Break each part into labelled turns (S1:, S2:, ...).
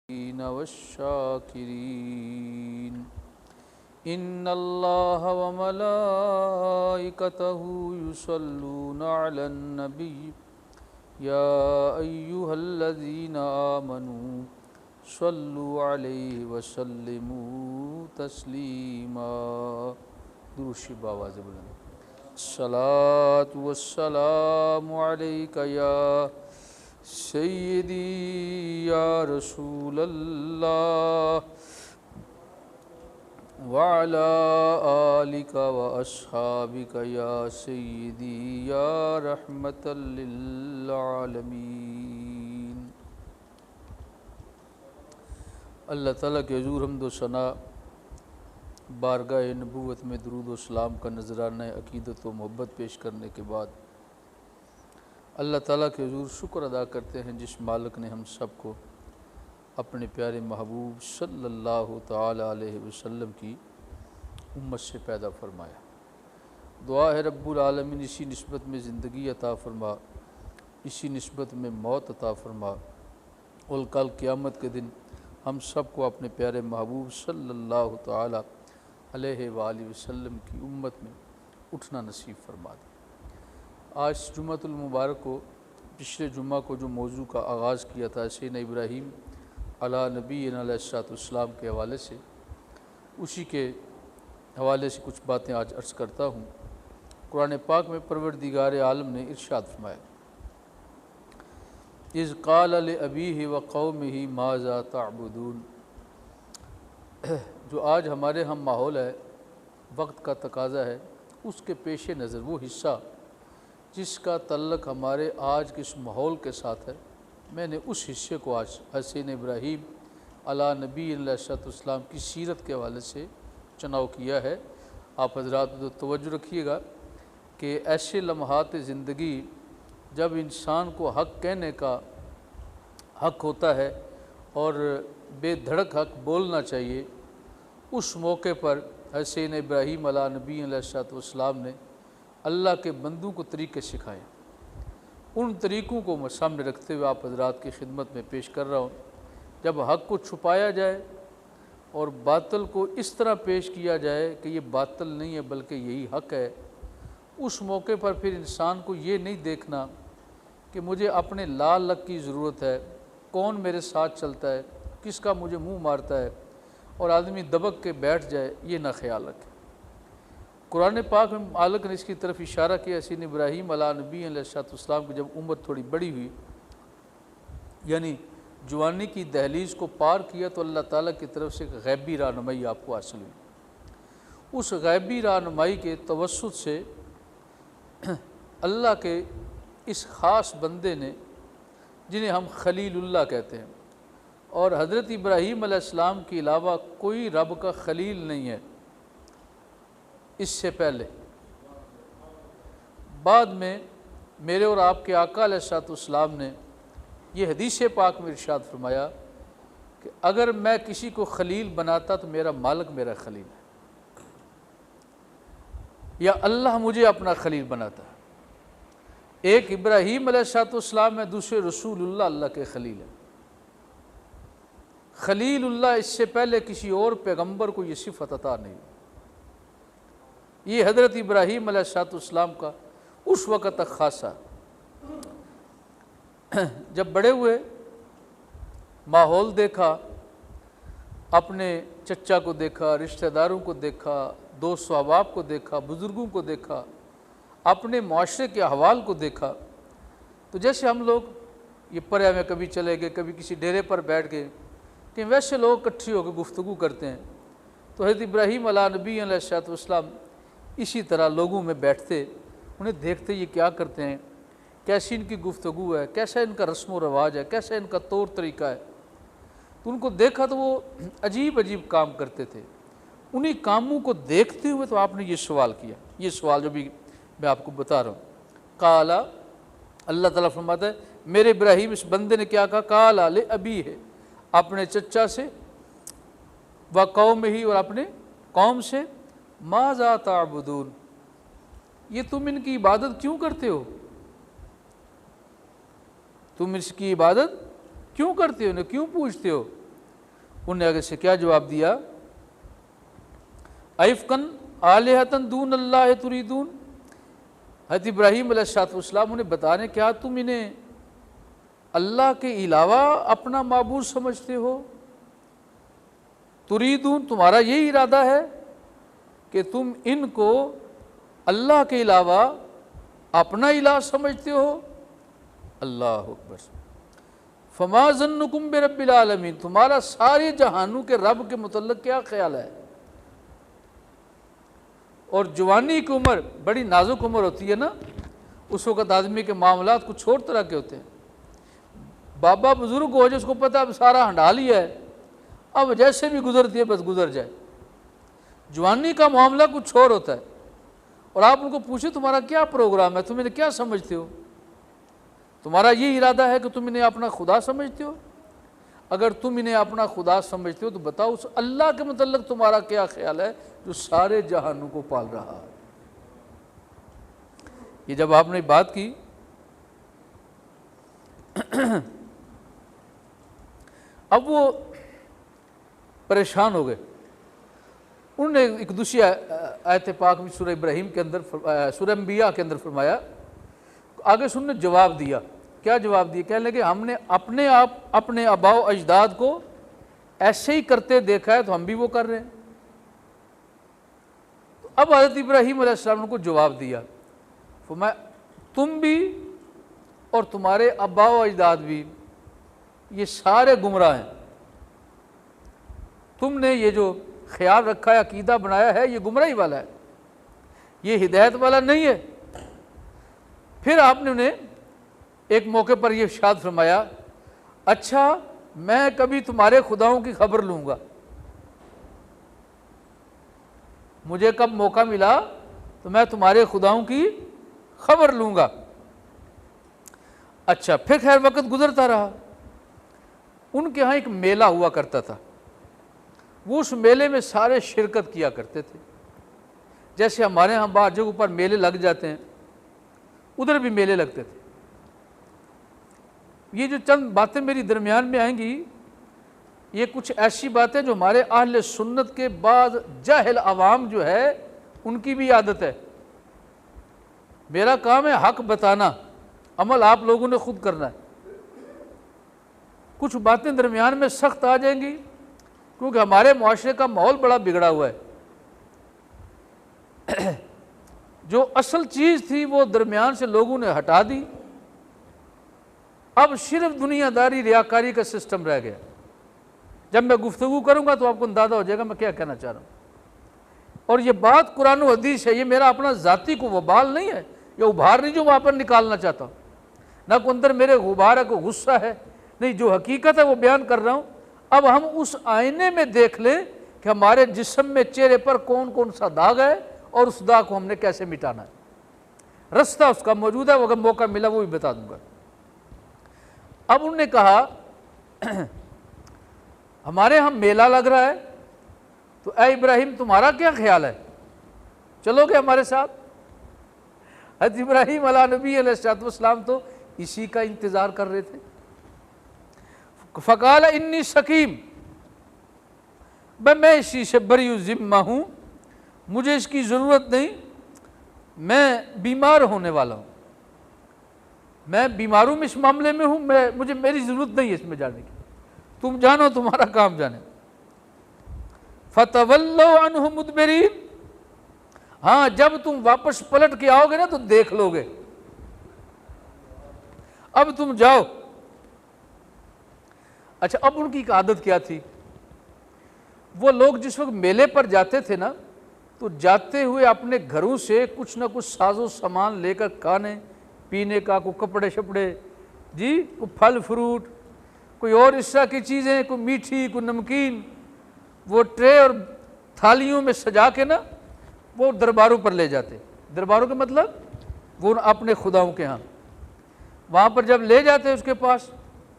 S1: वश्शाकिरीन इन्नल्लाह व मलाइकतहु युसल्लूना अलन नबी या अय्युहल्लज़ीना आमनू सल्लु अलैहि वसल्लिमू तस्लीमा। दुरूद शरीफ आवाज़ बुलंद। सलातु वस्सलामु अलैका या सय्यदी या रसूलल्लाह व अला आलिका व अस्हाबिका या सय्यदी या रहमतल लिल आलमीन। अल्लाह ताला के हुज़ूर हम्द व सना, बारगाह नबूवत में दुरूद व सलाम का नजराना अक़ीदत व मोहब्बत पेश करने के बाद अल्लाह ताला के हुज़ूर शुक्र अदा करते हैं जिस मालिक ने हम सब को अपने प्यारे महबूब सल्लल्लाहु ताला अलैहि वसल्लम की उम्मत से पैदा फरमाया। दुआ है रब्बुल आलमीन इसी निस्बत में ज़िंदगी अता फरमा, इसी निस्बत में मौत अता फरमा और कल क़यामत के दिन हम सब को अपने प्यारे महबूब सल्लल्लाहु ताला अलैहि वसल्लम की उम्मत में उठना नसीब फरमा दे। आज जुम्मतुल मुबारक को, पिछले जुम्मा को जो मौजू का आगाज़ किया था सैयदना इब्राहीम अला नबीना अलैहिस्सलाम के हवाले से, उसी के हवाले से कुछ बातें आज अर्ज़ करता हूँ। कुरान पाक में परवरदिगार आलम ने इरशाद फरमाया, इज़ क़ाल लिअबीहि व क़ौमिहि माज़ा तअबुदून। जो आज हमारे हम माहौल है, वक्त का तकाज़ा है, उसके पेश नज़र वो हिस्सा जिसका तल्लुक़ हमारे आज के इस माहौल के साथ है, मैंने उस हिस्से को आज सैयदना इब्राहीम अला नबी अलैहिस्सलाम की सीरत के हवाले से चुनाव किया है। आप हज़रात तो तवज्जो रखिएगा कि ऐसे लम्हात ज़िंदगी जब इंसान को हक़ कहने का हक़ होता है और बेधड़क हक़ बोलना चाहिए, उस मौके पर सैयदना इब्राहीम अला नबी अलैहिस्सलाम ने अल्लाह के बंदों को तरीक़े सिखाए। उन तरीक़ों को मैं सामने रखते हुए आप हज़रात की खिदमत में पेश कर रहा हूँ। जब हक़ को छुपाया जाए और बातिल को इस तरह पेश किया जाए कि ये बातिल नहीं है बल्कि यही हक़ है, उस मौके पर फिर इंसान को ये नहीं देखना कि मुझे अपने लाल लक की ज़रूरत है, कौन मेरे साथ चलता है, किसका मुझे मुँह मारता है, और आदमी दबक के बैठ जाए, ये ना ख्याल रखे। कुरान पाक में मालिक ने इसकी तरफ इशारा किया। सैयदना इब्राहीम अला नबी अलैहिस्सलाम की जब उम्र थोड़ी बड़ी हुई, यानी जवानी की दहलीज़ को पार किया, तो अल्लाह ताला की तरफ से एक गैबी रहनुमाई आपको हासिल हुई। उस गैबी रहनुमाई के तवस्सुत से अल्लाह के इस ख़ास बंदे ने, जिन्हें हम खलीलुल्लाह कहते हैं, और हज़रत इब्राहीम अलैहिस्सलाम के अलावा कोई रब का खलील नहीं है इससे पहले। बाद में मेरे और आपके आका अलैहिस्सलाम ने यह हदीस पाक में इरशाद फरमाया कि अगर मैं किसी को खलील बनाता तो मेरा मालिक मेरा खलील है, या अल्लाह मुझे अपना खलील बनाता। एक इब्राहीम अलैहिस्सलाम है, दूसरे रसूलुल्लाह अल्लाह के खलील है। खलीलुल्लाह इससे पहले किसी और पैगंबर को ये सिफत अता नहीं। ये हज़रत इब्राहीम अलैहिस्सलाम का उस वक़्त तक खासा। जब बड़े हुए, माहौल देखा, अपने चचा को देखा, रिश्तेदारों को देखा, दोस्त अहबाब को देखा, बुज़ुर्गों को देखा, अपने माशरे के अहवाल को देखा, तो जैसे हम लोग ये पर्या में कभी चले गए, कभी किसी डेरे पर बैठ गए, कि वैसे लोग इकट्ठे होकर गुफ्तगू करते हैं। तो हज़रत इब्राहीम अला नबी अलैहिस्सलाम इसी तरह लोगों में बैठते, उन्हें देखते ये क्या करते हैं, कैसी इनकी गुफ्तगू है, कैसा इनका रस्म व रवाज है, कैसा इनका तौर तरीका है। तो उनको देखा तो वो अजीब अजीब काम करते थे। उन्हीं कामों को देखते हुए तो आपने ये सवाल किया, ये सवाल जो भी मैं आपको बता रहा हूँ। काला, अल्लाह ताला फरमाता है मेरे इब्राहीम इस बंदे ने क्या कहा, काला ले अबी है, अपने चचा से, व कौम ही, और अपने कौम से, माज़ा ताबुदून, ये तुम इनकी इबादत क्यों करते हो, तुम इसकी इबादत क्यों करते हो, ना क्यों पूछते हो। उन्होंने आगे से क्या जवाब दिया, अइफ़कन आलिहतन दून अल्लाह तुरीदून। हज़रत इब्राहीम अलैहिस्सलाम उन्हें बता रहे, क्या तुम इन्हें अल्लाह के अलावा अपना माबूद समझते हो? तुरीदून, तुम्हारा यही इरादा है कि तुम इनको अल्लाह के अलावा अपना इलाह समझते हो? अल्लाह अकबर। फमा ज़न्नुकुम बिरब्बिल आलमीन, तुम्हारा सारे जहानों के रब के मुतल्लिक़ क्या ख्याल है? और जवानी की उम्र बड़ी नाजुक उम्र होती है ना, उस वक़्त आदमी के मामलात कुछ और तरह के होते हैं। बाबा बुजुर्ग हो जाए, उसको पता अब सारा हंडा लिया है, अब जैसे भी गुजरती है बस गुजर जाए। जवानी का मामला कुछ और होता है। और आप उनको पूछे तुम्हारा क्या प्रोग्राम है, तुम इन्हें क्या समझते हो? तुम्हारा ये इरादा है कि तुम इन्हें अपना खुदा समझते हो? अगर तुम इन्हें अपना खुदा समझते हो तो बताओ उस अल्लाह के मुतल्लिक़ तुम्हारा क्या ख्याल है जो सारे जहानों को पाल रहा है। ये जब आपने बात की अब वो परेशान हो गए। उन्होंने एक दूसरी आयत पाक में सूरह इब्राहीम के अंदर, सूरह अंबिया के अंदर फरमाया, आगे सुनने जवाब दिया। क्या जवाब दिया? कहने लगे हमने अपने आप अपने आबाओ अजदाद को ऐसे ही करते देखा है तो हम भी वो कर रहे हैं। तो अब हज़रत इब्राहीम अलैहिस्सलाम ने को जवाब दिया, फरमाया तुम भी और तुम्हारे आबाओ अजदाद भी ये सारे गुमराह हैं। तुमने ये जो ख्याल रखा है, अकीदा बनाया है, ये गुमराही वाला है, ये हिदायत वाला नहीं है। फिर आपने उन्हें एक मौके पर यह इरशाद फरमाया, अच्छा मैं कभी तुम्हारे खुदाओं की खबर लूँगा, मुझे कब मौका मिला तो मैं तुम्हारे खुदाओं की खबर लूँगा। अच्छा, फिर खैर वक़्त गुजरता रहा। उनके यहाँ एक मेला हुआ करता था, वो उस मेले में सारे शिरकत किया करते थे। जैसे हमारे यहाँ बाहर जगह पर मेले लग जाते हैं, उधर भी मेले लगते थे। ये जो चंद बातें मेरी दरमियान में आएंगी, ये कुछ ऐसी बातें जो हमारे अहले सुन्नत के बाद जाहिल अवाम जो है उनकी भी आदत है। मेरा काम है हक बताना, अमल आप लोगों ने खुद करना है। कुछ बातें दरमियान में सख्त आ जाएंगी क्योंकि हमारे मुआशरे का माहौल बड़ा बिगड़ा हुआ है। जो असल चीज़ थी वो दरमियान से लोगों ने हटा दी। अब सिर्फ दुनियादारी रियाकारी का सिस्टम रह गया। जब मैं गुफ्तगू करूंगा तो आपको अंदाज़ा हो जाएगा मैं क्या कहना चाह रहा हूँ। और ये बात कुरान और हदीस है, ये मेरा अपना ज़ाती को वबाल नहीं है, ये उभार नहीं जो वहाँ पर निकालना चाहता हूँ, ना को अंदर मेरे गुबार है, को गुस्सा है, नहीं, जो हकीकत है वो बयान कर रहा हूँ। अब हम उस आईने में देख लें कि हमारे जिस्म में, चेहरे पर कौन कौन सा दाग है और उस दाग को हमने कैसे मिटाना है। रास्ता उसका मौजूद है, अगर मौका मिला वो भी बता दूंगा। अब उन्होंने कहा हमारे यहाँ मेला लग रहा है, तो ऐ इब्राहिम तुम्हारा क्या ख्याल है, चलोगे हमारे साथ? हज़रत इब्राहिम अला नबी अलैहिस्सलाम तो इसी का इंतज़ार कर रहे थे। फ़क़ाल इन्नी सकीम, मैं इसी से बरी ज़िम्मा हूँ, मुझे इसकी ज़रूरत नहीं, मैं बीमार होने वाला हूँ, मैं बीमारों में इस मामले में हूँ, मुझे मेरी ज़रूरत नहीं है इसमें जाने की, तुम जानो, तुम्हारा काम जाने। फ़तवल्लौ अन्हु मुदबिरीन, हाँ जब तुम वापस पलट के आओगे ना तो देख लोगे, अब तुम जाओ। अच्छा, अब उनकी एक आदत क्या थी, वो लोग जिस वक्त मेले पर जाते थे ना तो जाते हुए अपने घरों से कुछ ना कुछ साजो सामान लेकर, खाने पीने का, कोई कपड़े शपड़े जी, कोई फल फ्रूट, कोई और इस तरह की चीज़ें, कोई मीठी, कोई नमकीन, वो ट्रे और थालियों में सजा के ना वो दरबारों पर ले जाते। दरबारों का मतलब वो अपने खुदाओं के यहाँ, वहाँ पर जब ले जाते उसके पास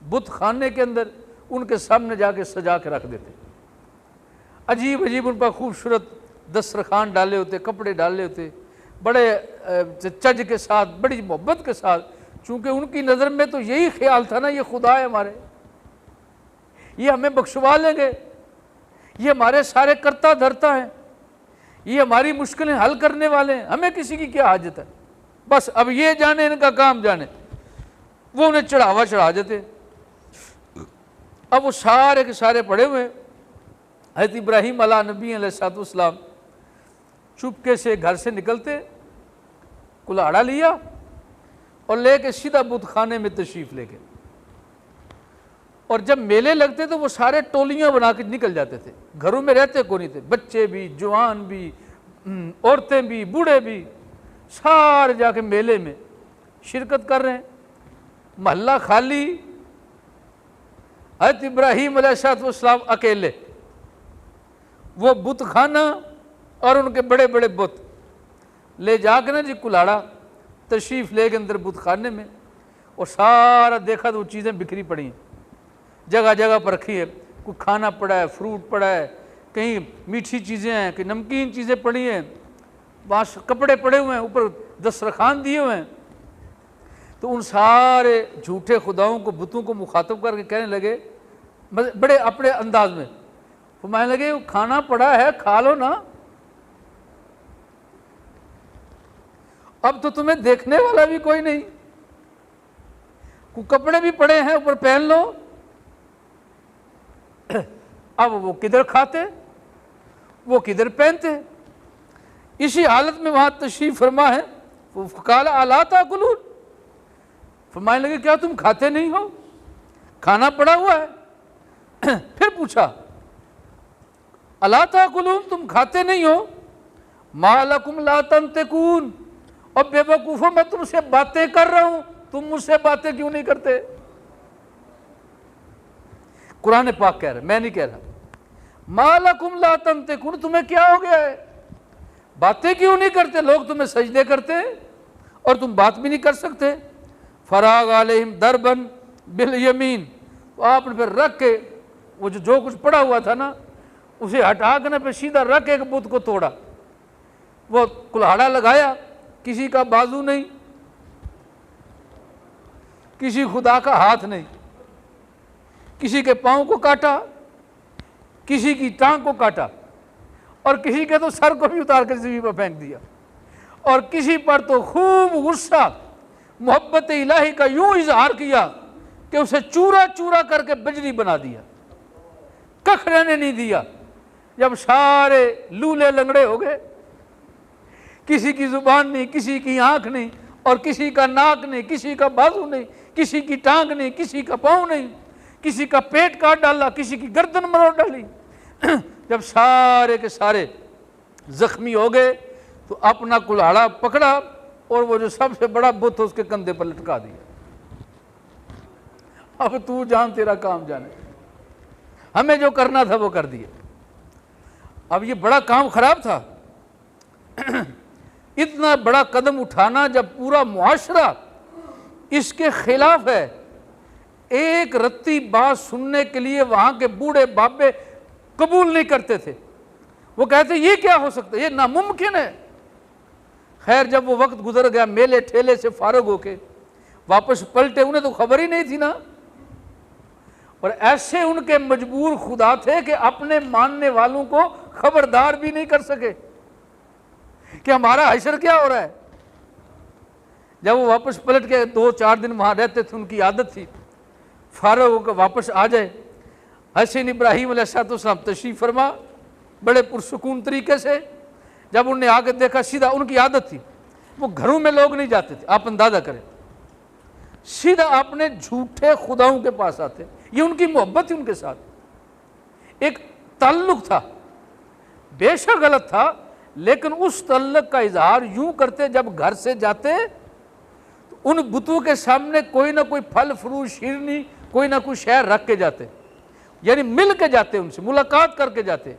S1: बुत खाने के अंदर, उनके सामने जाके सजा के रख देते। अजीब अजीब उन पर खूबसूरत दस्तरखान डाले होते, कपड़े डाले होते, बड़े चज के साथ, बड़ी मोहब्बत के साथ, चूँकि उनकी नज़र में तो यही ख्याल था ना ये खुदा है हमारे, ये हमें बख्शवा लेंगे, ये हमारे सारे कर्ता धर्ता हैं, ये हमारी मुश्किलें हल करने वाले हैं, हमें किसी की क्या हाजत है। बस अब ये जाने, इनका काम जाने, वो उन्हें चढ़ावा चढ़ा देते। अब वो सारे के सारे पड़े हुए। हज़रत इब्राहीम अला नबी अलैहिस्सलाम चुपके से घर से निकलते, कुल्हाड़ा लिया और लेके सीधा बुत खाने में तशरीफ लेके, और जब मेले लगते तो वो सारे टोलियां बना के निकल जाते थे। घरों में रहते को नहीं थे, बच्चे भी, जवान भी, औरतें भी, बूढ़े भी, सारे जाके मेले में शिरकत कर रहे हैं। महल्ला खाली, हज़रत इब्राहीम अलैहिस्सलाम अकेले, वो बुत खाना और उनके बड़े बड़े बुत ले जाकर ना जी कुल्हाड़ा तशरीफ़ ले के अंदर बुत खाने में, और सारा देखा तो वो चीज़ें बिखरी पड़ी हैं, जगह जगह पर रखी है। कोई खाना पड़ा है, फ्रूट पड़ा है, कहीं मीठी चीज़ें हैं, कहीं नमकीन चीज़ें पड़ी हैं, वहाँ कपड़े पड़े हुए हैं, ऊपर दस्तरखान दिए हुए हैं। तो उन सारे झूठे खुदाओं को, बुतों को मुखातब करके कहने लगे बड़े अपने अंदाज में, फरमाने लगे खाना पड़ा है, खा लो ना, अब तो तुम्हें देखने वाला भी कोई नहीं, कपड़े भी पड़े हैं ऊपर पहन लो। अब वो किधर खाते, वो किधर पहनते। इसी हालत में वहां तशरीफ फरमा है। काला अला ताकुलून, फरमाने लगे क्या तुम खाते नहीं हो, खाना पड़ा हुआ है। फिर पूछा अला ताकुलून, तुम खाते नहीं हो, मा लकुम ला तंतिकून, और बेवकूफों मैं तुमसे बातें कर रहा हूं, तुम मुझसे बातें क्यों नहीं करते। कुरान पाक कह रहा है, मैं नहीं कह रहा। मा लकुम ला तंतिकून, तुम्हें क्या हो गया है, बातें क्यों नहीं करते। लोग तुम्हें सजदे करते हैं और तुम बात भी नहीं कर सकते। फराग अलैहिम दरबन बिल यमीन, तो आपने फिर रख के वो जो कुछ पड़ा हुआ था ना, उसे हटा कर फिर सीधा रख के एक बुत को तोड़ा। वो कुल्हाड़ा लगाया, किसी का बाजू नहीं, किसी खुदा का हाथ नहीं, किसी के पांव को काटा, किसी की टांग को काटा, और किसी के तो सर को भी उतार कर जमीन पर फेंक दिया, और किसी पर तो खूब गुस्सा मोहब्बत इलाही का यूं इजहार किया कि उसे चूरा चूरा करके बजरी बना दिया, कख रहने नहीं दिया। जब सारे लूले लंगड़े हो गए, किसी की जुबान नहीं, किसी की आंख नहीं, और किसी का नाक नहीं, किसी का बाजू नहीं, किसी की टांग नहीं, किसी का पाँव नहीं, किसी का पेट काट डाला, किसी की गर्दन मरोड़ डाली। जब सारे के सारे जख्मी हो गए तो अपना कुल्हाड़ा पकड़ा और वो जो सबसे बड़ा बुत उसके कंधे पर लटका दिया। अब तू जान, तेरा काम जाने, हमें जो करना था वो कर दिया। अब ये बड़ा काम खराब था। इतना बड़ा कदम उठाना जब पूरा मुआशरा इसके खिलाफ है, एक रत्ती बात सुनने के लिए वहां के बूढ़े बाबे कबूल नहीं करते थे। वो कहते ये क्या हो सकता है, ये नामुमकिन है। खैर जब वो वक्त गुजर गया, मेले ठेले से फारग होके वापस पलटे, उन्हें तो खबर ही नहीं थी ना। और ऐसे उनके मजबूर खुदा थे कि अपने मानने वालों को खबरदार भी नहीं कर सके कि हमारा हशर क्या हो रहा है। जब वो वापस पलट के 2-4 दिन वहां रहते थे, उनकी आदत थी फारग होकर वापस आ जाए। हसन इब्राहीम अलैहिस्सलाम तशरीफ फरमा बड़े पुरसुकून तरीके से। जब उन्हें आगे देखा, सीधा उनकी आदत थी, वो घरों में लोग नहीं जाते थे, आप अंदाजा करें, सीधा अपने झूठे खुदाओं के पास आते। ये उनकी मोहब्बत थी उनके साथ, एक ताल्लुक था, बेशक गलत था, लेकिन उस ताल्लुक का इजहार यूं करते, जब घर से जाते तो उन बुतों के सामने कोई ना कोई फल फ्रूट शीरनी कोई ना कोई शहर रख के जाते, यानी मिल के जाते, उनसे मुलाकात करके जाते।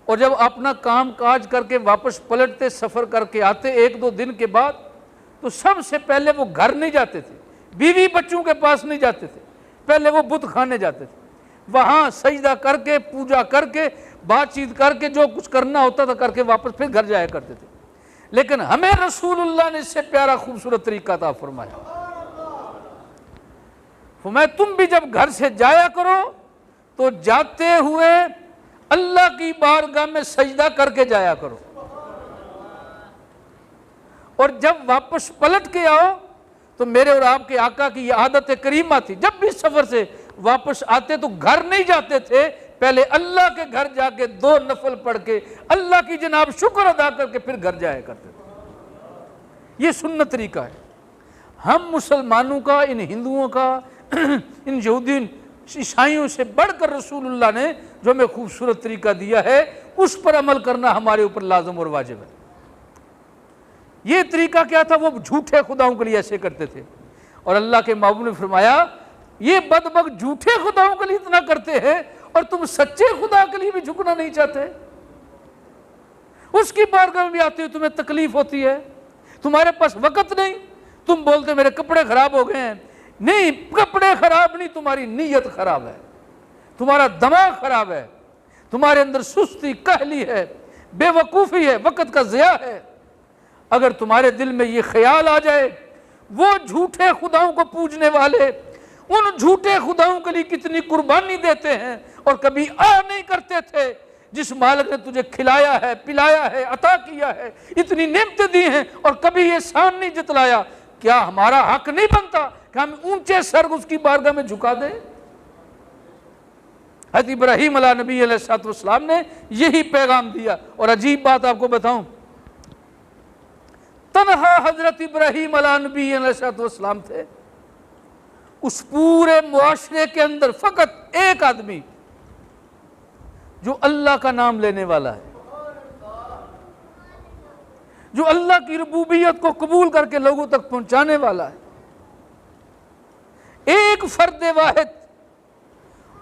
S1: और जब अपना काम काज करके वापस पलटते, सफ़र करके आते 1-2 दिन के बाद, तो सबसे पहले वो घर नहीं जाते थे, बीवी बच्चों के पास नहीं जाते थे, पहले वो बुत खाने जाते थे। वहाँ सजदा करके, पूजा करके, बातचीत करके, जो कुछ करना होता था करके वापस फिर घर जाया करते थे। लेकिन हमें रसूलुल्लाह ने इससे प्यारा खूबसूरत तरीका अता फरमाया। फरमाया तुम भी जब घर से जाया करो तो जाते हुए अल्लाह की बारगाह में सजदा करके जाया करो, और जब वापस पलट के आओ तो मेरे और आपके आका की यह आदत करीमा थी, जब भी सफर से वापस आते तो घर नहीं जाते थे, पहले अल्लाह के घर जाके 2 नफल पढ़ के अल्लाह की जनाब शुक्र अदा करके फिर घर जाया करते थे। ये सुन्नत तरीका है। हम मुसलमानों का, इन हिंदुओं का, इन यहूदी ईसाइयों से बढ़कर रसूलुल्लाह ने जो हमें खूबसूरत तरीका दिया है उस पर अमल करना हमारे ऊपर लाजम और वाजिब है। ये तरीका क्या था? वो झूठे खुदाओं के लिए ऐसे करते थे, और अल्लाह के महबूब ने फरमाया ये बदबख्त झूठे खुदाओं के लिए इतना करते हैं और तुम सच्चे खुदा के लिए भी झुकना नहीं चाहते। उसकी बारगाह में भी आते हो तुम्हें तकलीफ होती है, तुम्हारे पास वक़्त नहीं, तुम बोलते मेरे कपड़े खराब हो गए हैं। नहीं, कपड़े खराब नहीं, तुम्हारी नीयत खराब है, तुम्हारा दिमाग खराब है, तुम्हारे अंदर सुस्ती, कहली है, बेवकूफ़ी है, वक़्त का ज़िया है। अगर तुम्हारे दिल में ये ख्याल आ जाए, वो झूठे खुदाओं को पूजने वाले उन झूठे खुदाओं के लिए कितनी कुर्बानी देते हैं और कभी नहीं करते थे। जिस मालिक ने तुझे खिलाया है, पिलाया है, अता किया है, इतनी नेमतें दी हैं और कभी ये शान नहीं जतलाया, क्या हमारा हक नहीं बनता कि हम ऊंचे सर उसकी बारगाह में झुका दें? हज़रत इब्राहीम अला नबी अलैहिस्सलाम ने यही पैगाम दिया। और अजीब बात आपको बताऊं, तन्हा हजरत इब्राहीम अला नबी अलैहिस्सलाम थे। उस पूरे मुआशरे के अंदर फकत एक आदमी जो अल्लाह का नाम लेने वाला है, जो अल्लाह की रुबूबियत को कबूल करके लोगों तक पहुंचाने वाला है, एक फर्द वाहिद।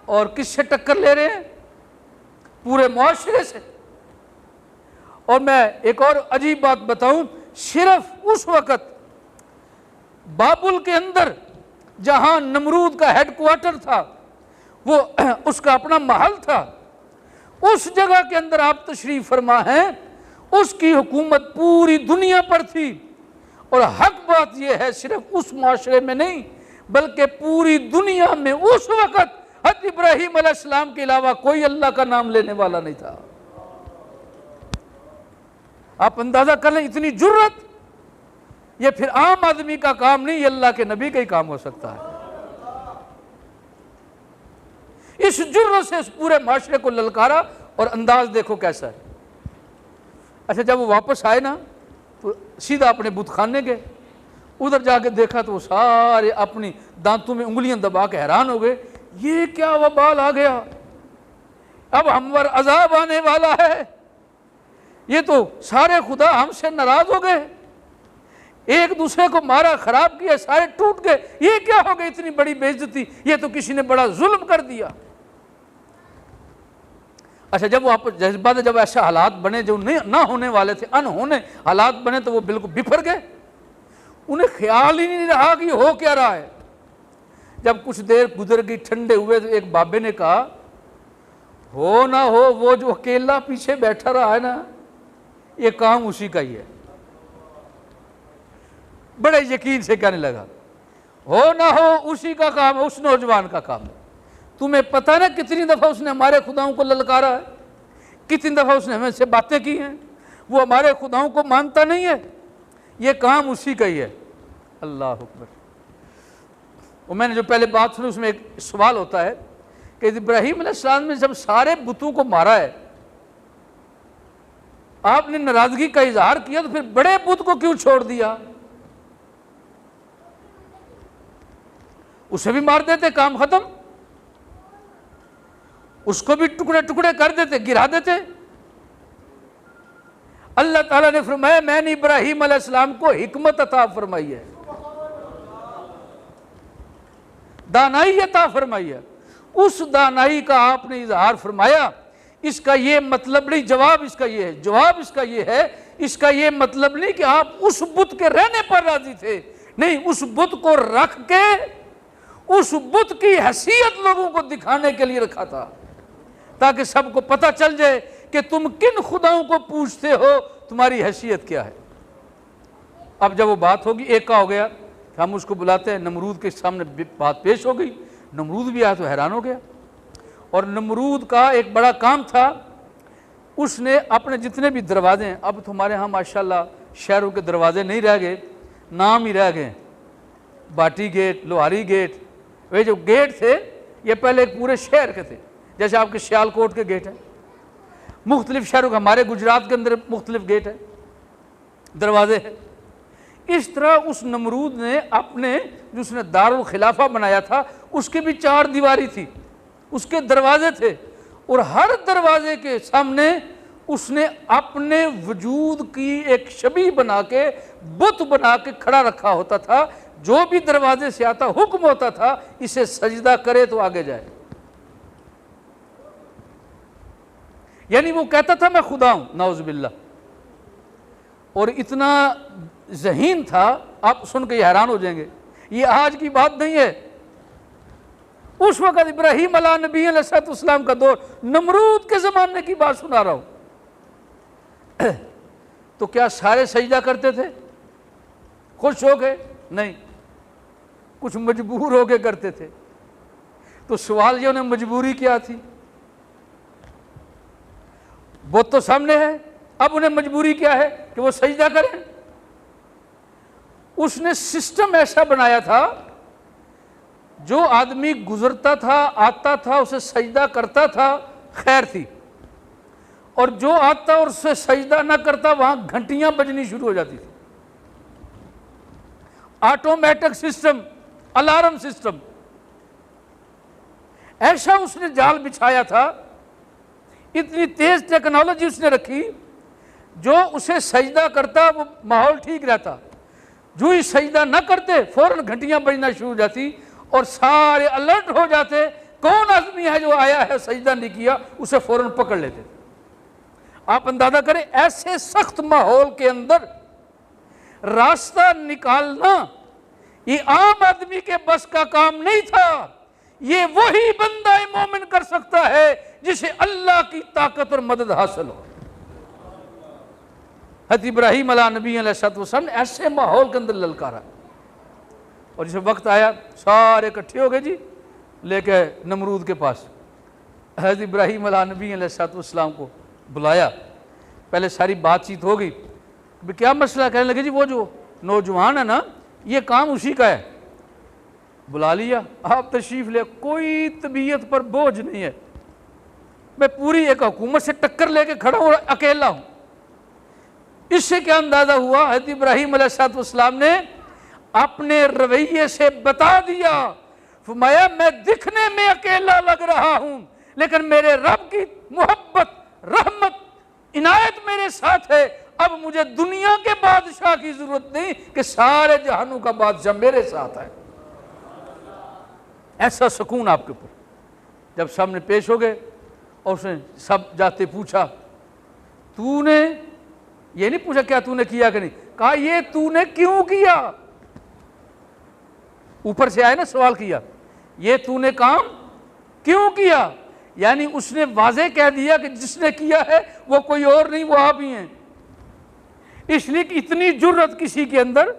S1: और किससे टक्कर ले रहे हैं? पूरे मुआशरे से। और मैं एक और अजीब बात बताऊं, सिर्फ उस वक़्त बाबुल के अंदर जहां नमरूद का हेडक्वार्टर था, वो उसका अपना महल था, उस जगह के अंदर आप तशरीफ फरमा हैं, उसकी हुकूमत पूरी दुनिया पर थी। और हक बात यह है सिर्फ उस माशरे में नहीं बल्कि पूरी दुनिया में उस वक़्त हज़रत इब्राहीम अलैहिस्सलाम के अलावा कोई अल्लाह का नाम लेने वाला नहीं था। आप अंदाजा कर लें, इतनी जुर्रत, ये फिर आम आदमी का काम नहीं, ये अल्लाह के नबी का ही काम हो सकता है। इस जुर्रत से इस पूरे माशरे को ललकारा, और अंदाज देखो कैसा है। अच्छा, जब वो वापस आए ना तो सीधा अपने बुतखाने गए, उधर जाके देखा तो वो सारे अपनी दांतों में उंगलियां दबा के हैरान हो गए, ये क्या वबाल आ गया, अब हम पर अजाब आने वाला है, ये तो सारे खुदा हमसे नाराज हो गए, एक दूसरे को मारा, खराब किया, सारे टूट गए, ये क्या हो गई, इतनी बड़ी बेइज्जती, ये तो किसी ने बड़ा जुल्म कर दिया। अच्छा, जब वापस जज्बात, जब ऐसे हालात बने जो नहीं ना होने वाले थे, अनहोने हालात बने, तो वो बिल्कुल बिफर गए, उन्हें ख्याल ही नहीं रहा कि हो क्या रहा है। जब कुछ देर गुजर गई, ठंडे हुए, तो एक बाबे ने कहा, हो ना हो वो जो अकेला पीछे बैठा रहा है ना, ये काम उसी का ही है। बड़े यकीन से कहने लगा, हो ना हो उसी का काम है, उस नौजवान का काम है। तुम्हें पता ना कितनी दफ़ा उसने हमारे खुदाओं को ललकारा है, कितनी दफ़ा उसने हमें से बातें की हैं, वो हमारे खुदाओं को मानता नहीं है, ये काम उसी का ही है। अल्लाह अकबर। और मैंने जो पहले बात सुनी उसमें एक सवाल होता है कि इब्राहीम अलैहिस्सलाम ने जब सारे बुतों को मारा है, आपने नाराजगी का इजहार किया, तो फिर बड़े बुत को क्यों छोड़ दिया? उसे भी मार देते, काम खत्म, उसको भी टुकड़े टुकड़े कर देते, गिरा देते। अल्लाह ताला ने फरमाया, मैंने इब्राहीम अलैहिस्सलाम को हिकमत अता फरमाई है, दानाई अता फरमाई है, उस दानाई का आपने इजहार फरमाया। इसका ये मतलब नहीं, जवाब इसका ये है, जवाब इसका ये है, इसका ये मतलब नहीं कि आप उस बुत के रहने पर राजी थे, नहीं, उस बुत को रख के उस बुत की हैसियत लोगों को दिखाने के लिए रखा था, ताकि सबको पता चल जाए कि तुम किन खुदाओं को पूछते हो, तुम्हारी हैसियत क्या है। अब जब वो बात होगी, एक का हो गया, हम उसको बुलाते हैं, नमरूद के सामने बात पेश हो गई, नमरूद भी आया तो हैरान हो गया, और नमरूद का एक बड़ा काम था, उसने अपने जितने भी दरवाजे हैं, अब तो हमारे यहाँ माशाल्लाह शहरों के दरवाजे नहीं रह गए, नाम ही रह गए, बाटी गेट, लोहारी गेट। वे जो गेट थे ये पहले एक पूरे शहर के थे, जैसे आपके सियालकोट के गेट हैं, मुख्तलिफ शहरों के, हमारे गुजरात के अंदर मुख्तलिफ गेट है, दरवाजे हैं। इस तरह उस नमरूद ने अपने, जो उसने दारुल खिलाफा बनाया था, उसके भी 4 दीवारी थी, उसके दरवाजे थे, और हर दरवाजे के सामने उसने अपने वजूद की एक छवि बना के, बुत बना के खड़ा रखा होता था। जो भी दरवाजे से आता हुक्म होता था इसे सजदा करे तो आगे जाए, यानी वो कहता था मैं खुदा हूं, नाउजुबिल्लाह। और इतना ज़हीन था, आप सुन के हैरान हो जाएंगे, ये आज की बात नहीं है। उस वक़्त इब्राहीम अला नबी अलैहिस्सलाम का दौर, नमरूद के ज़माने की बात सुना रहा हूं। तो क्या सारे सजदा करते थे खुश हो गए? नहीं, कुछ मजबूर हो के करते थे। तो सवाल ये, उन्हें मजबूरी क्या थी? वो तो सामने है, अब उन्हें मजबूरी क्या है कि वो सजदा करें? उसने सिस्टम ऐसा बनाया था, जो आदमी गुजरता था, आता था, उसे सजदा करता था, खैर थी, और जो आता और उसे सजदा ना करता वहां घंटियां बजनी शुरू हो जाती थी। ऑटोमेटिक सिस्टम, अलार्म सिस्टम, ऐसा उसने जाल बिछाया था। इतनी तेज टेक्नोलॉजी उसने रखी, जो उसे सजदा करता वो माहौल ठीक रहता, जो ही सजदा न करते फौरन घंटियां बजना शुरू हो जाती और सारे अलर्ट हो जाते, कौन आदमी है जो आया है सजदा नहीं किया, उसे फौरन पकड़ लेते। आप अंदाजा करें, ऐसे सख्त माहौल के अंदर रास्ता निकालना ये आम आदमी के बस का काम नहीं था। ये वही बंदा मोमिन कर सकता है जिसे अल्लाह की ताकत और मदद हासिल हो। हज़रत इब्राहीम अला नबी अलैहिस्सलाम ने ऐसे माहौल के अंदर ललकारा, और जैसे वक्त आया सारे इकट्ठे हो गए जी, लेके नमरूद के पास। हज़रत इब्राहीम अला नबी अलैहिस्सलाम को बुलाया, पहले सारी बातचीत हो गई, क्या मसला? कहने लगे जी वो जो नौजवान है ना, ये काम उसी का है। बुला लिया, आप तशरीफ ले, कोई तबीयत पर बोझ नहीं है, मैं पूरी एक हुकूमत से टक्कर लेके खड़ा हूं और अकेला हूं। इससे क्या अंदाजा हुआ? हज़रत इब्राहीम अलैहिस्सलाम ने अपने रवैये से बता दिया, फरमाया मैं दिखने में अकेला लग रहा हूं, लेकिन मेरे रब की मोहब्बत, रहमत, इनायत मेरे साथ है। अब मुझे दुनिया के बादशाह की जरूरत नहीं कि सारे जहानों का बादशाह मेरे साथ है। ऐसा सुकून आपके ऊपर। जब सामने पेश हो गए और उसने सब जाते पूछा, तूने ये नहीं पूछा क्या तूने किया कि नहीं, कहा ये तूने क्यों किया। ऊपर से आए ना, सवाल किया, ये तूने काम क्यों किया। यानी उसने वाज़े कह दिया कि जिसने किया है वो कोई और नहीं, वो आप ही हैं। इसलिए कि इतनी जुर्रत किसी के अंदर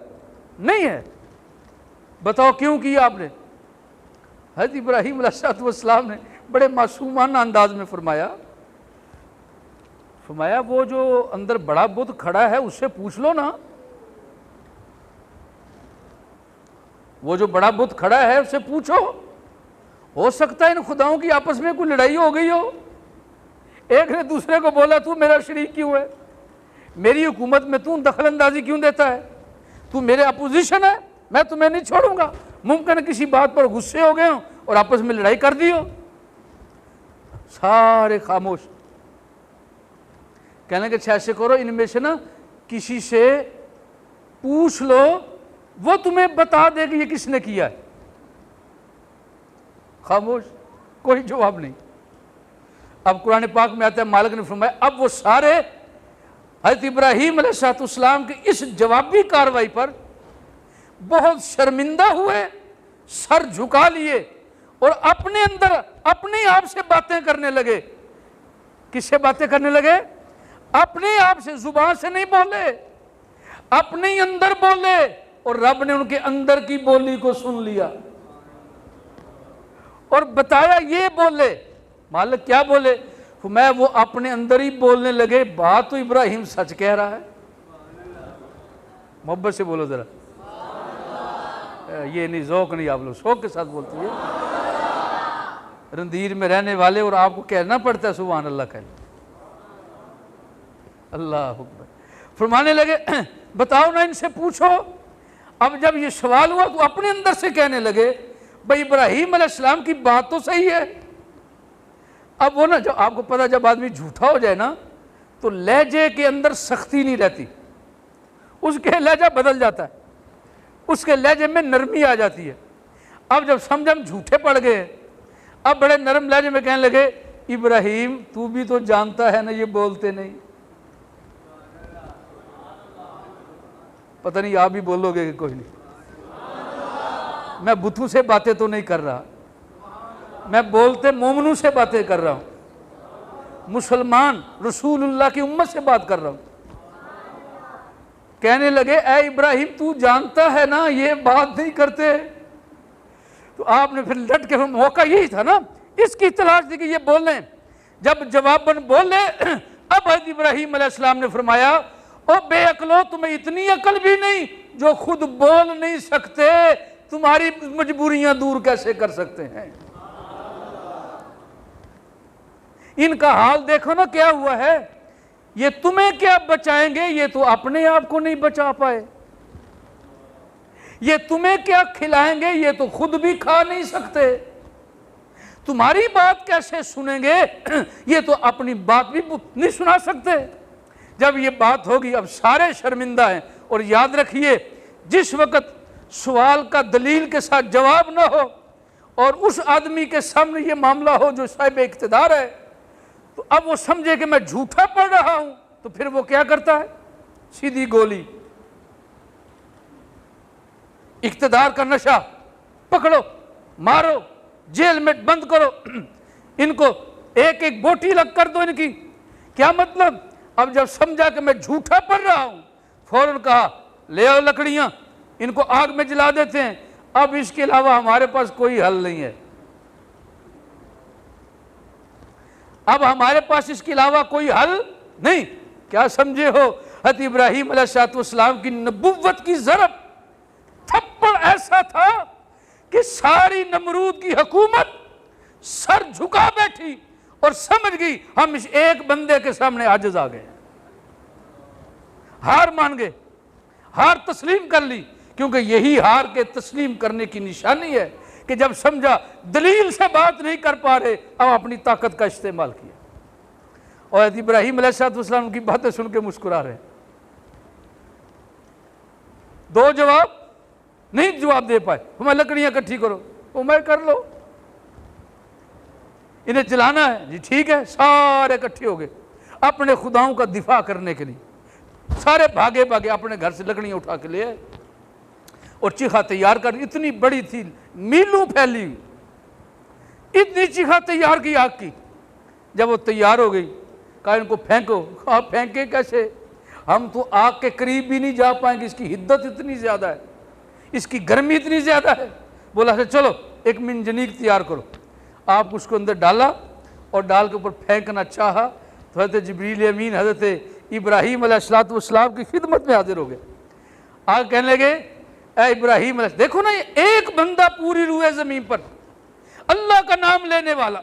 S1: नहीं है। बताओ क्यों किया आपने। हज़रत इब्राहीम अलैहिस्सलाम ने बड़े मासूमाना अंदाज में फरमाया वो जो अंदर बड़ा बुत खड़ा है उससे पूछ लो ना, वो जो बड़ा बुत खड़ा है उससे पूछो, हो सकता है इन खुदाओं की आपस में कोई लड़ाई हो गई हो। एक ने दूसरे को बोला तू मेरा शरीक क्यों है, मेरी हुकूमत में तू दखल अंदाजी क्यों देता है, तू मेरे अपोजिशन है, मैं तुम्हें नहीं छोड़ूंगा। मुमकिन किसी बात पर गुस्से हो गए हो और आपस में लड़ाई कर दी हो। सारे खामोश। कहने के ऐसे करो, इनमें से ना किसी से पूछ लो, वो तुम्हें बता दे कि ये किसने किया है। खामोश, कोई जवाब नहीं। अब कुरान पाक में आता है, मालिक ने फरमाया अब वो सारे हज़रत इब्राहीम अलैहिस्सलाम की इस जवाबी कार्रवाई पर बहुत शर्मिंदा हुए, सर झुका लिए और अपने अंदर अपने आप से बातें करने लगे। किससे बातें करने लगे? अपने आप से, जुबान से नहीं बोले, अपने अंदर बोले, और रब ने उनके अंदर की बोली को सुन लिया और बताया ये बोले, मालिक क्या बोले? मैं वो अपने अंदर ही बोलने लगे, बात तो इब्राहिम सच कह रहा है। मोहब्बत से बोलो जरा, ये नहीं ज़ौक नहीं, आप लोग शौक के साथ बोलती है। रंधीर में रहने वाले और आपको कहना पड़ता है सुभान अल्लाह कह। अल्लाह अकबर। फरमाने लगे बताओ ना, इनसे पूछो। अब जब ये सवाल हुआ तो अपने अंदर से कहने लगे भाई इब्राहिम अलैहिस्सलाम की बात तो सही है। अब वो ना, जब आपको पता, जब आदमी झूठा हो जाए ना तो लहजे के अंदर सख्ती नहीं रहती, उसके लहजा बदल जाता है, उसके लहजे में नरमी आ जाती है। अब जब समझ हम झूठे पड़ गए, अब बड़े नरम लहजे में कहने लगे इब्राहिम तू भी तो जानता है ना ये बोलते नहीं। पता नहीं आप भी बोलोगे कि कोई नहीं। मैं बुतों से बातें तो नहीं कर रहा, मैं बोलते मोमनों से बातें कर रहा हूं, मुसलमान रसूलुल्लाह की उम्मत से बात कर रहा हूं। कहने लगे ए इब्राहिम तू जानता है ना ये बात नहीं करते। तो आपने फिर लट के, मौका यही था ना, इसकी तलाश थी कि ये बोलें। जब जवाबन बोले, अब हज़रत इब्राहिम अलैहिस्सलाम ने फरमाया ओ बेअक्लो, तुम्हें इतनी अकल भी नहीं जो खुद बोल नहीं सकते, तुम्हारी मजबूरियां दूर कैसे कर सकते हैं। इनका हाल देखो ना क्या हुआ है। ये तुम्हें क्या बचाएंगे, ये तो अपने आप को नहीं बचा पाए। ये तुम्हें क्या खिलाएंगे, ये तो खुद भी खा नहीं सकते। तुम्हारी बात कैसे सुनेंगे, ये तो अपनी बात भी नहीं सुना सकते। जब ये बात होगी अब सारे शर्मिंदा हैं। और याद रखिए, जिस वक्त सवाल का दलील के साथ जवाब ना हो और उस आदमी के सामने ये मामला हो जो साहिब इख्तिदार है, तो अब वो समझे कि मैं झूठा पढ़ रहा हूं, तो फिर वो क्या करता है, सीधी गोली, इख्तिदार का नशा, पकड़ो मारो जेल में बंद करो, इनको एक एक बोटी लग कर दो इनकी। क्या मतलब? अब जब समझा कि मैं झूठा पढ़ रहा हूं, फौरन कहा ले आओ लकड़ियां, इनको आग में जला देते हैं। अब इसके अलावा हमारे पास कोई हल नहीं है, अब हमारे पास इसके अलावा कोई हल नहीं। क्या समझे हो, हज़रत इब्राहिम अलैहिस्सलाम की नबुव्वत की ज़रब थप्पड़ ऐसा था कि सारी नमरूद की हुकूमत सर झुका बैठी और समझ गई हम इस एक बंदे के सामने आजिज आ गए, हार मान गए, हार तस्लीम कर ली। क्योंकि यही हार के तस्लीम करने की निशानी है कि जब समझा दलील से बात नहीं कर पा रहे, अब अपनी ताकत का इस्तेमाल किया। और इब्राहिम अलैहिस्सलाम की बातें सुन के मुस्कुरा रहे। दो जवाब नहीं जवाब दे पाए, हमें लकड़ियां इकट्ठी करो, वो मैं कर लो, इन्हें जलाना है जी, ठीक है। सारे इकट्ठे हो गए अपने खुदाओं का दिफा करने के लिए। सारे भागे भागे अपने घर से लकड़ियां उठा के ले आए और चीखा तैयार कर, इतनी बड़ी थी, मीलों फैली हुई, इतनी चीखा तैयार की आग की। जब वो तैयार हो गई, कहा इनको फेंको। कहा फेंके कैसे, हम तो आग के करीब भी नहीं जा पाएंगे, इसकी हिद्दत इतनी ज्यादा है, इसकी गर्मी इतनी ज्यादा है। बोला चलो एक मिंजनीक तैयार करो। आप उसको अंदर डाला और डाल के ऊपर फेंकना चाहा तो हज़रत जिब्रील अमीन हज़रत इब्राहिम अलैहिस्सलाम की खिदमत में हाजिर हो गए। आगे कहने लगे ए इब्राहिम, देखो ना ये एक बंदा पूरी रूए ज़मीन पर अल्लाह का नाम लेने वाला,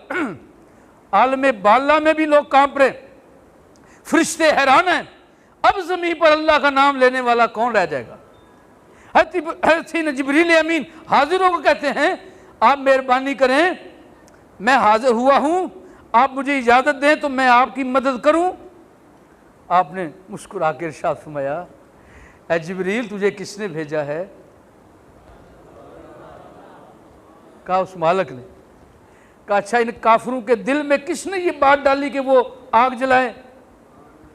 S1: आलमे बाला में भी लोग कांप रहे, फरिश्ते हैरान हैं, अब ज़मीन पर अल्लाह का नाम लेने वाला कौन रह जाएगा। हज़रत जिब्रील अमीन हाजिर होकर कहते हैं आप मेहरबानी करें, मैं हाजिर हुआ हूं, आप मुझे इजाज़त दें तो मैं आपकी मदद करूं। आपने मुस्कुरा के इरशाद फरमाया ऐ जिब्रील तुझे किसने भेजा है। कहा उस मालिक ने। कहा अच्छा इन काफिरों के दिल में किसने ये बात डाली कि वो आग जलाएं।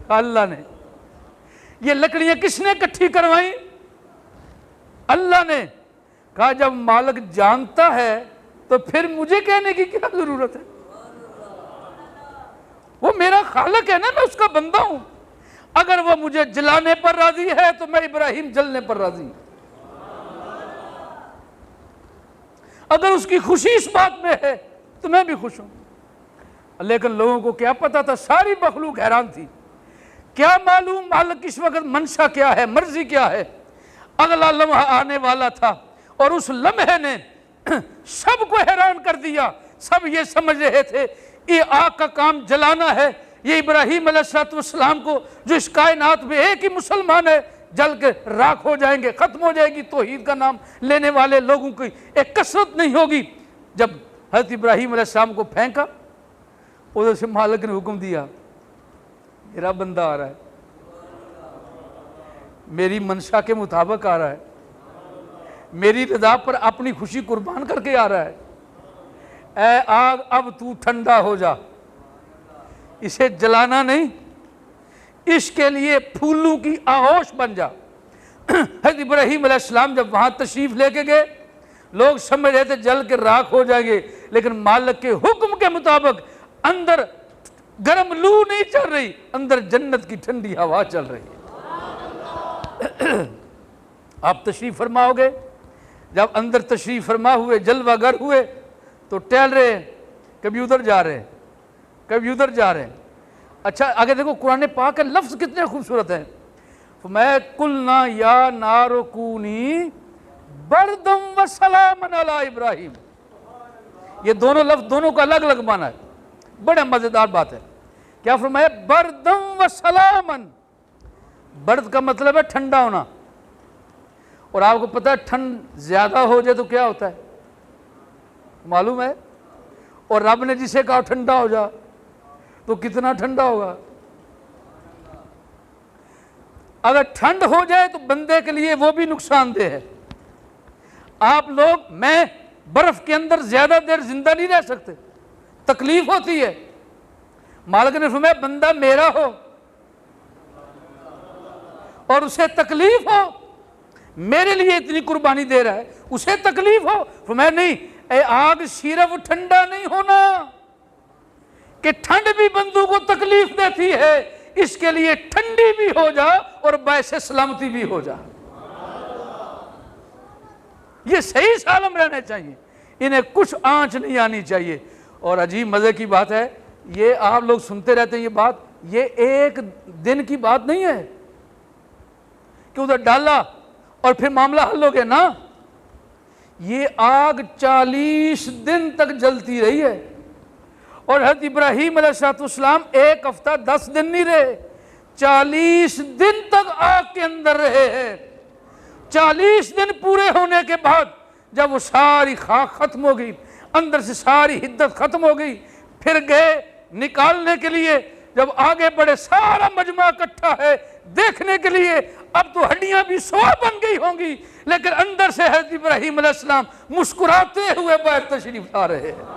S1: कहा अल्लाह ने। ये लकड़ियां किसने इकट्ठी करवाई। अल्लाह ने। कहा जब मालिक जानता है तो फिर मुझे कहने की क्या जरूरत है, वो मेरा खालिक है ना, मैं उसका बंदा हूं। अगर वो मुझे जलाने पर राजी है तो मैं इब्राहिम जलने पर राजी। अगर उसकी खुशी इस बात में है तो मैं भी खुश हूं। लेकिन लोगों को क्या पता था, सारी मखलूक हैरान थी। क्या मालूम मालिक इस वक्त मंशा क्या है, मर्जी क्या है। अगला लम्हा आने वाला था और उस लम्हे ने सबको हैरान कर दिया। सब ये समझ रहे थे ये आग का काम जलाना है, ये इब्राहीम अलैहिस्सलाम को जो इस कायनात में एक ही मुसलमान है जल के राख हो जाएंगे, खत्म हो जाएगी। तौहीद का नाम लेने वाले लोगों की एक कसरत नहीं होगी। जब हज़रत इब्राहीम अलैहिस्सलाम को फेंका, उधर से मालिक ने हुक्म दिया, मेरा बंदा आ रहा है, मेरी मंशा के मुताबिक आ रहा है, मेरी रज़ा पर अपनी खुशी कुर्बान करके आ रहा है। ऐ आग अब तू ठंडा हो जा, इसे जलाना नहीं, इसके लिए फूलों की आहोश बन जा। हज़रत इब्राहीम अलैहिस्सलाम जब वहां तशरीफ लेके गए, लोग समझ रहे थे जल के राख हो जाएंगे, लेकिन मालिक के हुक्म के मुताबिक अंदर गर्म लू नहीं चल रही, अंदर जन्नत की ठंडी हवा चल रही है। आप तशरीफ फरमाओगे, जब अंदर तशरीफ फरमा हुए, जलवागर हुए, तो टहल रहे हैं, कभी उधर जा रहे हैं, कभी उधर जा रहे हैं। अच्छा आगे देखो, कुरान पाक के लफ्ज कितने खूबसूरत हैं। फरमाया कुलना या नारो कूनी बरदम व सलामन अला इब्राहिम। ये दोनों लफ्ज, दोनों का अलग अलग माना है, बड़ा मजेदार बात है। क्या फरमाया? बरदम व सलामन। बर्द का मतलब है ठंडा होना, और आपको पता है ठंड ज्यादा हो जाए तो क्या होता है मालूम है। और रब ने जिसे कहा ठंडा हो जा, तो कितना ठंडा होगा। अगर ठंड हो जाए तो बंदे के लिए वो भी नुकसानदेह है। आप लोग, मैं बर्फ के अंदर ज्यादा देर जिंदा नहीं रह सकते, तकलीफ होती है। मालिक ने फरमाया बंदा मेरा हो और उसे तकलीफ हो, मेरे लिए इतनी कुर्बानी दे रहा है, उसे तकलीफ हो। फरमाया नहीं, ए आग सिर्फ ठंडा नहीं होना कि ठंड भी बंदों को तकलीफ देती है, इसके लिए ठंडी भी हो जा और वैसे सलामती भी हो जा। ये सही सालम रहने चाहिए, इन्हें कुछ आंच नहीं आनी चाहिए। और अजीब मजे की बात है, ये आप लोग सुनते रहते हैं ये बात, ये एक दिन की बात नहीं है कि उधर डाला और फिर मामला हल हो गया ना। ये आग 40 दिन तक जलती रही है। और हज़रत इब्राहीम अलैहिस्सलाम एक हफ्ता 10 दिन नहीं रहे, 40 दिन तक आग के अंदर रहे हैं। 40 दिन पूरे होने के बाद जब वो सारी खाक खत्म हो गई, अंदर से सारी हिद्दत खत्म हो गई, फिर गए निकालने के लिए। जब आगे बढ़े, सारा मजमा इकट्ठा है देखने के लिए। अब तो हड्डियां भी सोआ बन गई होंगी, लेकिन अंदर से हज़रत इब्राहीम अलैहिस्सलाम मुस्कुराते हुए बाहर तशरीफ ला रहे हैं।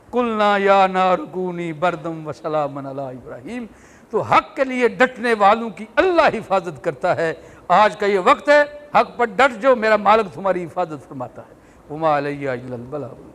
S1: कुलना या नारकूनी बरदम व सलामन अला इब्राहीम। तो हक के लिए डटने वालों की अल्लाह हिफाजत करता है। आज का ये वक्त है, हक पर डट जो, मेरा मालिक तुम्हारी हिफाजत फरमाता है। उमा अलैया इल्लल बलाग।